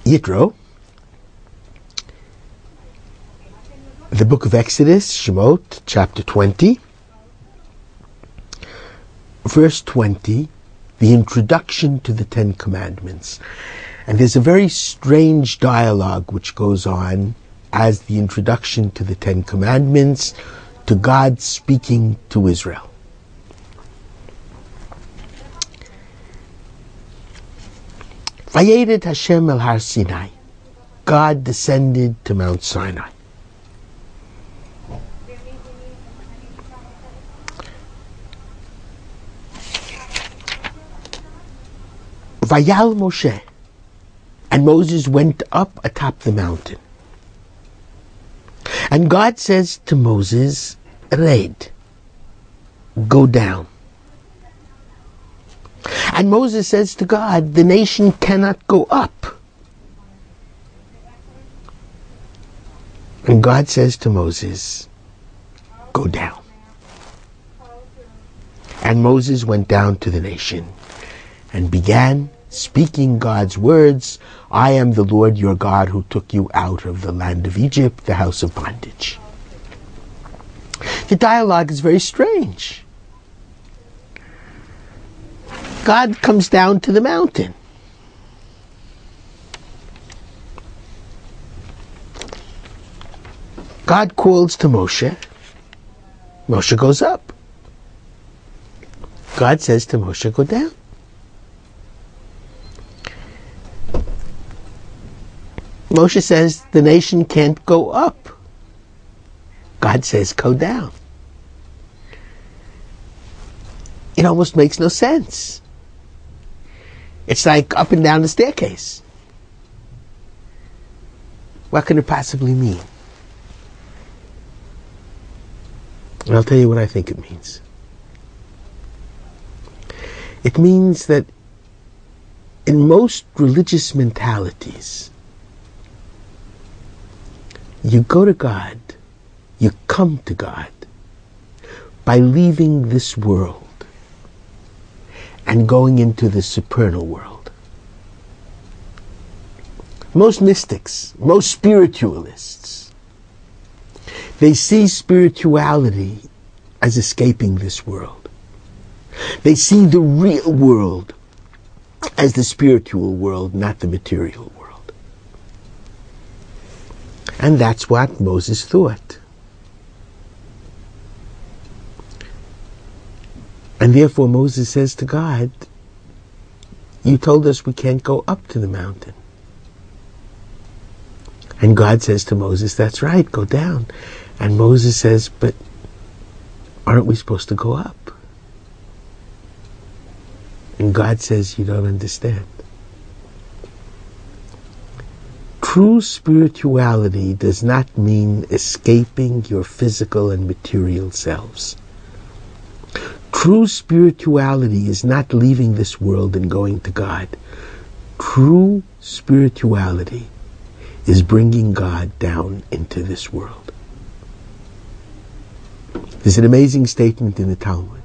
Yitro, the book of Exodus, SHEMOT, chapter 20, verse 20, the introduction to the Ten Commandments. And there's a very strange dialogue which goes on as the introduction to the Ten Commandments, to God speaking to Israel. Vayered Hashem el Har Sinai. God descended to Mount Sinai. Vayal Moshe. And Moses went up atop the mountain. And God says to Moses, Red, go down. And Moses says to God, the nation cannot go up. And God says to Moses, go down. And Moses went down to the nation and began speaking God's words, I am the Lord your God who took you out of the land of Egypt, the house of bondage. The dialogue is very strange. God comes down to the mountain. God calls to Moshe. Moshe goes up. God says to Moshe, go down. Moshe says the nation can't go up. God says go down. It almost makes no sense. It's like up and down the staircase. What can it possibly mean? And I'll tell you what I think it means. It means that in most religious mentalities, you go to God, you come to God by leaving this world and going into the supernal world. Most mystics, most spiritualists, they see spirituality as escaping this world. They see the real world as the spiritual world, not the material world. And that's what Moses thought. And therefore Moses says to God, you told us we can't go up to the mountain. And God says to Moses, that's right, go down. And Moses says, but aren't we supposed to go up? And God says, you don't understand. True spirituality does not mean escaping your physical and material selves. True spirituality is not leaving this world and going to God. True spirituality is bringing God down into this world. There's an amazing statement in the Talmud.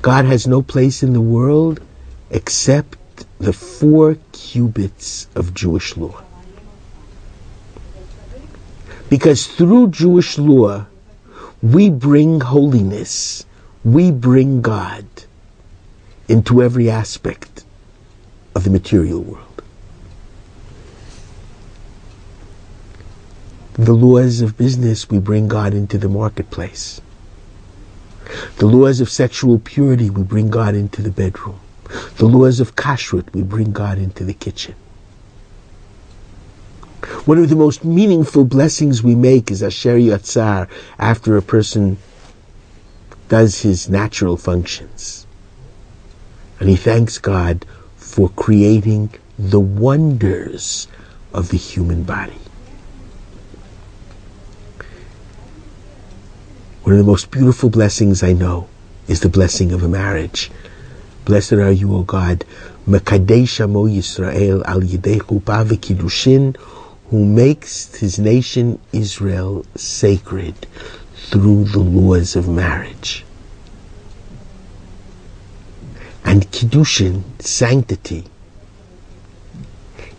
God has no place in the world except the 4 cubits of Jewish law. Because through Jewish law, we bring holiness, we bring God into every aspect of the material world. The laws of business, we bring God into the marketplace. The laws of sexual purity, we bring God into the bedroom. The laws of kashrut, we bring God into the kitchen. One of the most meaningful blessings we make is Asher Yatzar, after a person does his natural functions. And he thanks God for creating the wonders of the human body. One of the most beautiful blessings I know is the blessing of a marriage. Blessed are you, O God, Mekadesh Amo Yisrael al Yidei Chuppah v'Kiddushin, who makes his nation Israel sacred through the laws of marriage. And Kiddushin, sanctity,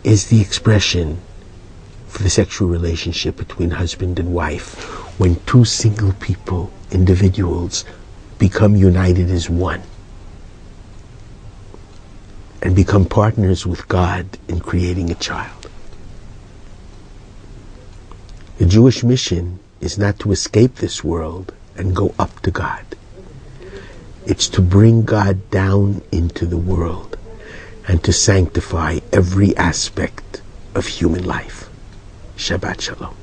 is the expression for the sexual relationship between husband and wife, when two single people, individuals, become united as one and become partners with God in creating a child. The Jewish mission is not to escape this world and go up to God. It's to bring God down into the world and to sanctify every aspect of human life. Shabbat Shalom.